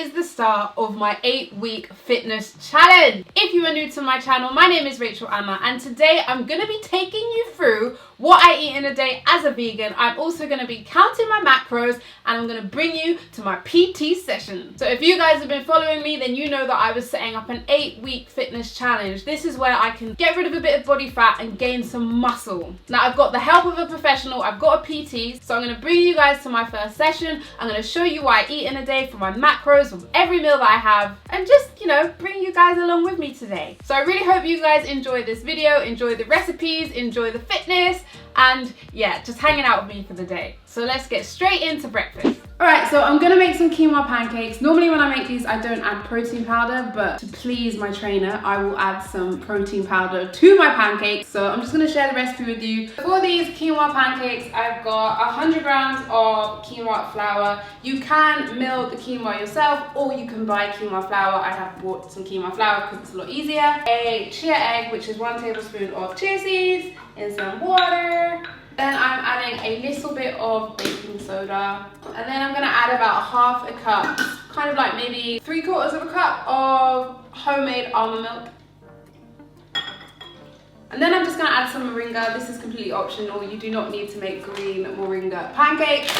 is the start of my 8-week fitness challenge. If you are new to my channel, my name is Rachel Amma, and today I'm going to be taking you through what I eat in a day as a vegan. I'm also going to be counting my macros, and I'm going to bring you to my PT session. So if you guys have been following me, then you know that I was setting up an 8-week fitness challenge. This is where I can get rid of a bit of body fat and gain some muscle. Now I've got the help of a professional, I've got a PT, so I'm going to bring you guys to my first session. I'm going to show you what I eat in a day for my macros from every meal that I have, and just, you know, bring you guys along with me today. So I really hope you guys enjoy this video, enjoy the recipes, enjoy the fitness, and yeah, just hanging out with me for the day. So let's get straight into breakfast. Alright, so I'm gonna make some quinoa pancakes. Normally when I make these, I don't add protein powder, but to please my trainer, I will add some protein powder to my pancakes. So I'm just gonna share the recipe with you. For these quinoa pancakes, I've got 100 grams of quinoa flour. You can mill the quinoa yourself, or you can buy quinoa flour. I have bought some quinoa flour because it's a lot easier. A chia egg, which is 1 tablespoon of chia seeds, in some water. Then I'm adding a little bit of baking soda. And then I'm gonna add about half a cup, kind of like maybe 3/4 of a cup of homemade almond milk. And then I'm just gonna add some moringa. This is completely optional. You do not need to make green moringa pancakes,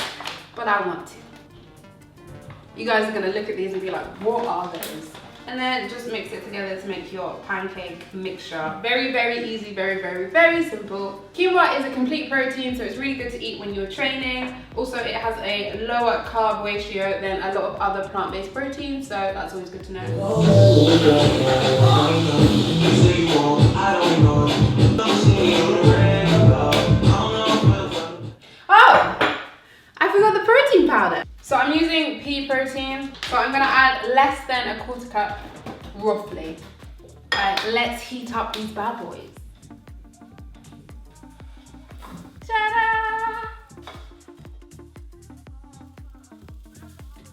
but I want to. You guys are gonna look at these and be like, what are those? And then just mix it together to make your pancake mixture. Very, very easy, very, very, very simple. Quinoa is a complete protein, so it's really good to eat when you're training. Also, it has a lower carb ratio than a lot of other plant-based proteins, so that's always good to know. Oh, I forgot the protein powder. So I'm using pea protein, so I'm gonna add less than 1/4 cup, roughly. Alright, let's heat up these bad boys. Ta-da!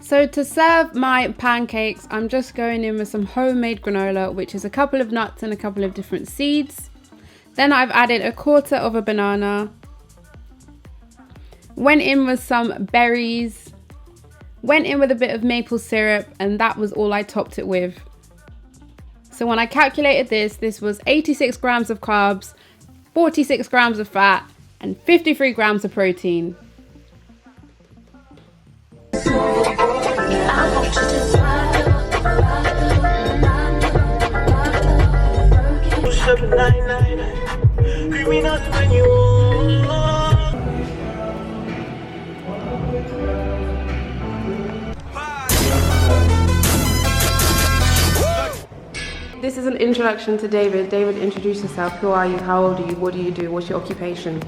So to serve my pancakes, I'm just going in with some homemade granola, which is a couple of nuts and a couple of different seeds. Then I've added 1/4 of a banana. Went in with some berries. Went in with a bit of maple syrup, and that was all I topped it with. So when I calculated this was 86 grams of carbs, 46 grams of fat, and 53 grams of protein. This is an introduction to David. David, introduce yourself. Who are you? How old are you? What do you do? What's your occupation?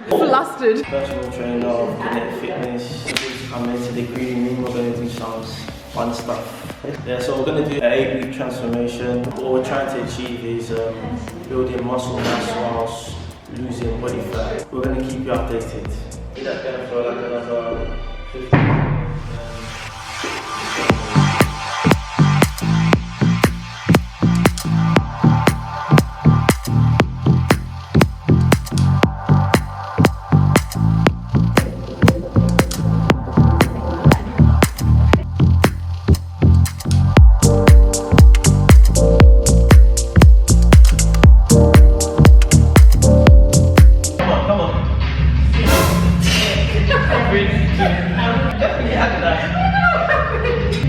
Flustered. Personal trainer of Kinetic Fitness. I'm into the green room. We're going to do some fun stuff. Yeah, so we're going to do an 8-week transformation. What we're trying to achieve is building muscle mass whilst losing body fat. We're going to keep you updated. That's going for like another 15.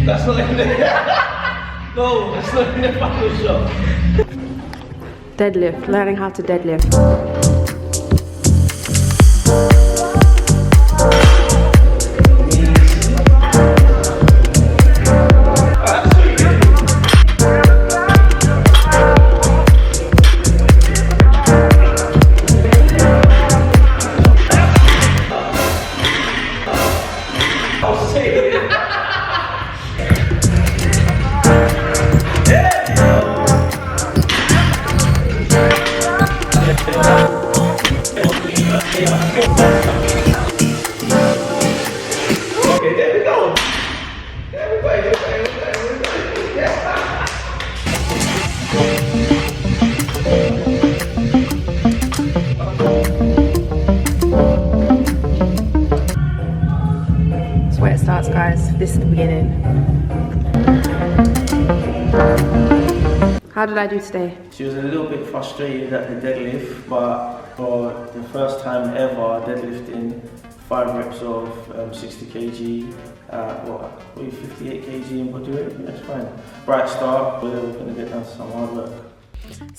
That's not in the no, that's not in the final shot. Deadlift, learning how to deadlift. Yeah. guys. This is the beginning. How did I do today? She was a little bit frustrated at the deadlift, but for the first time ever deadlifting 5 reps of 60 kg at 58 kg in body weight. That's fine. Bright start, but we're going to get down to some hard work.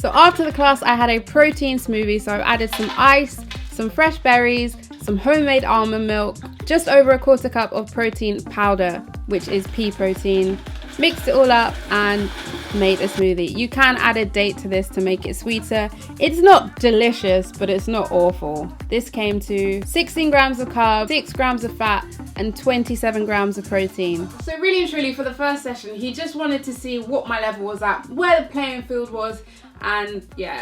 So after the class, I had a protein smoothie. So I added some ice, some fresh berries, some homemade almond milk, just over a 1/4 cup of protein powder, which is pea protein. Mixed it all up and made a smoothie. You can add a date to this to make it sweeter. It's not delicious, but it's not awful. This came to 16 grams of carbs, 6 grams of fat, and 27 grams of protein. So really and truly, for the first session, he just wanted to see what my level was at, where the playing field was, and yeah.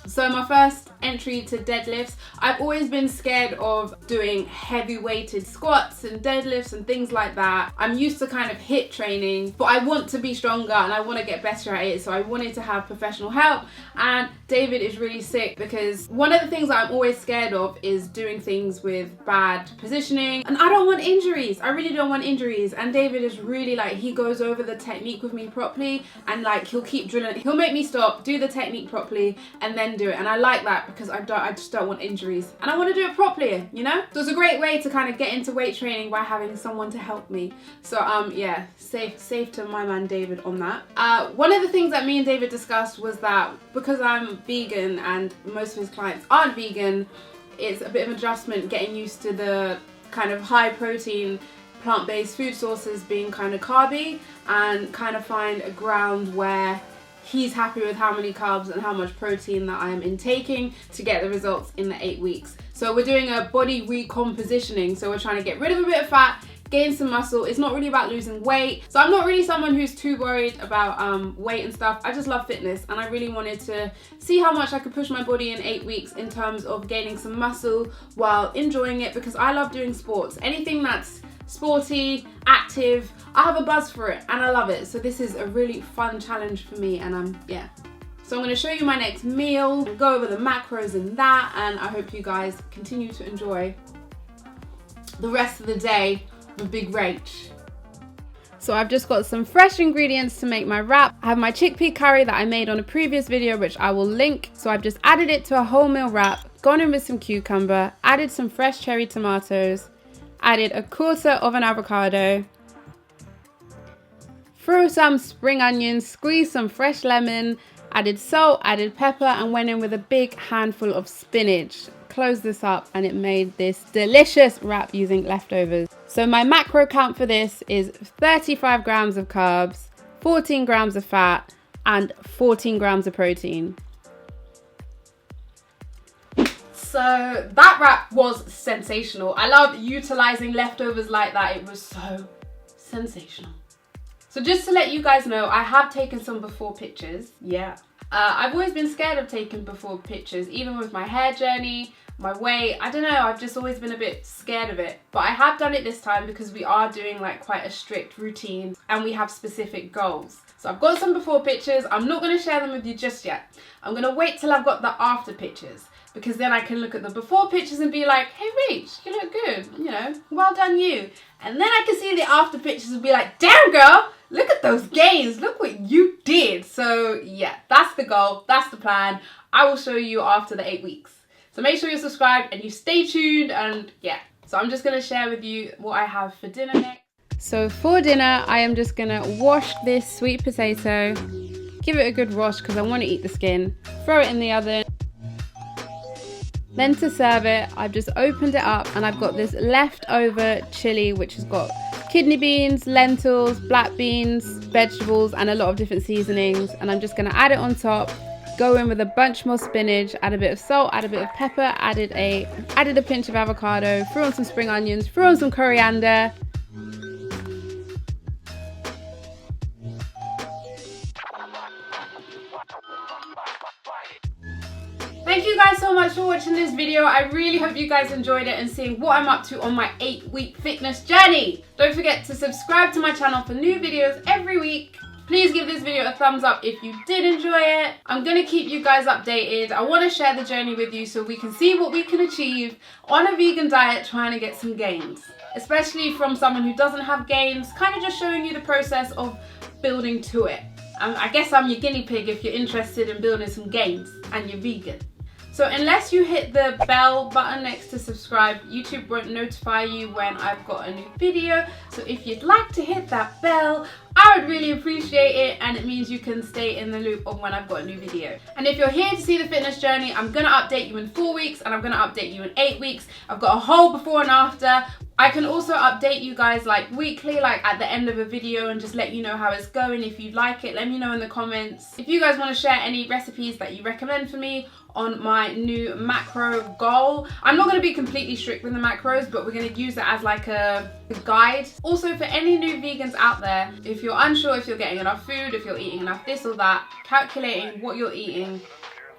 So my first entry to deadlifts, I've always been scared of doing heavy weighted squats and deadlifts and things like that. I'm used to kind of HIIT training, but I want to be stronger and I want to get better at it. So I wanted to have professional help, and David is really sick because one of the things I'm always scared of is doing things with bad positioning, and I don't want injuries. I really don't want injuries. And David is really like, he goes over the technique with me properly, and like he'll keep drilling. He'll make me stop, do the technique properly, and then do it. And I like that because I just don't want injuries and I want to do it properly, you know? So it's a great way to kind of get into weight training by having someone to help me. So yeah, safe to my man David on that. One of the things that me and David discussed was that because I'm vegan and most of his clients aren't vegan, it's a bit of adjustment getting used to the kind of high protein plant-based food sources being kind of carby, and kind of find a ground where he's happy with how many carbs and how much protein that I am intaking to get the results in the 8 weeks. So we're doing a body recompositioning. So we're trying to get rid of a bit of fat, gain some muscle. It's not really about losing weight. So I'm not really someone who's too worried about weight and stuff. I just love fitness, and I really wanted to see how much I could push my body in 8 weeks in terms of gaining some muscle while enjoying it, because I love doing sports. Anything that's sporty, active, I have a buzz for it and I love it. So this is a really fun challenge for me, and yeah. So I'm going to show you my next meal, go over the macros and that, and I hope you guys continue to enjoy the rest of the day with Big Rach. So I've just got some fresh ingredients to make my wrap. I have my chickpea curry that I made on a previous video, which I will link. So I've just added it to a wholemeal wrap, gone in with some cucumber, added some fresh cherry tomatoes, added a 1/4 of an avocado, threw some spring onions, squeezed some fresh lemon, added salt, added pepper, and went in with a big handful of spinach. Closed this up and it made this delicious wrap using leftovers. So my macro count for this is 35 grams of carbs, 14 grams of fat, and 14 grams of protein. So that wrap was sensational. I love utilizing leftovers like that. It was so sensational. So just to let you guys know, I have taken some before pictures. Yeah. I've always been scared of taking before pictures, even with my hair journey, my weight. I don't know, I've just always been a bit scared of it. But I have done it this time because we are doing like quite a strict routine and we have specific goals. So I've got some before pictures. I'm not going to share them with you just yet. I'm going to wait till I've got the after pictures, because then I can look at the before pictures and be like, hey Rach, you look good, you know, well done you. And then I can see the after pictures and be like, damn girl, look at those gains, look what you did. So yeah, that's the goal, that's the plan. I will show you after the 8 weeks. So make sure you're subscribed and you stay tuned, and yeah. So I'm just gonna share with you what I have for dinner next. So for dinner, I am just gonna wash this sweet potato, give it a good wash because I want to eat the skin, throw it in the oven. Then to serve it, I've just opened it up and I've got this leftover chili, which has got kidney beans, lentils, black beans, vegetables, and a lot of different seasonings. And I'm just gonna add it on top, go in with a bunch more spinach, add a bit of salt, add a bit of pepper, added a pinch of avocado, threw on some spring onions, threw on some coriander. Thank you guys so much for watching this video. I really hope you guys enjoyed it and seeing what I'm up to on my 8-week fitness journey. Don't forget to subscribe to my channel for new videos every week. Please give this video a thumbs up if you did enjoy it. I'm going to keep you guys updated. I want to share the journey with you so we can see what we can achieve on a vegan diet trying to get some gains. Especially from someone who doesn't have gains, kind of just showing you the process of building to it. I guess I'm your guinea pig if you're interested in building some gains and you're vegan. So unless you hit the bell button next to subscribe, YouTube won't notify you when I've got a new video. So if you'd like to hit that bell, I would really appreciate it, and it means you can stay in the loop of when I've got a new video. And if you're here to see the fitness journey, I'm going to update you in 4 weeks and I'm going to update you in 8 weeks. I've got a whole before and after. I can also update you guys like weekly, like at the end of a video, and just let you know how it's going. If you'd like it, let me know in the comments. If you guys want to share any recipes that you recommend for me on my new macro goal. I'm not going to be completely strict with the macros, but we're going to use it as like a guide. Also, for any new vegans out there, if you're unsure if you're getting enough food, if you're eating enough this or that, calculating what you're eating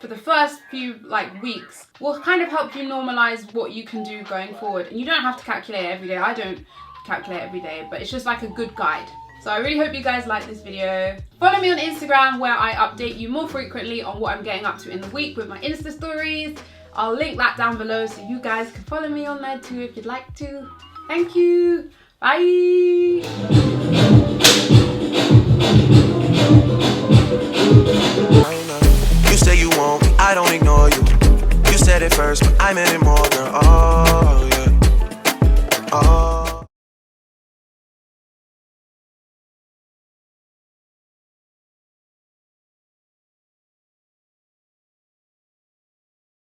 for the first few weeks will kind of help you normalize what you can do going forward. And you don't have to calculate every day. I don't calculate every day, but it's just like a good guide. So I really hope you guys like this video. Follow me on Instagram where I update you more frequently on what I'm getting up to in the week with my Insta stories. I'll link that down below so you guys can follow me on there too if you'd like to. Thank you. Bye. You say you want me, I don't ignore you. You said it first, but I meant it more, girl. Oh, yeah. Oh.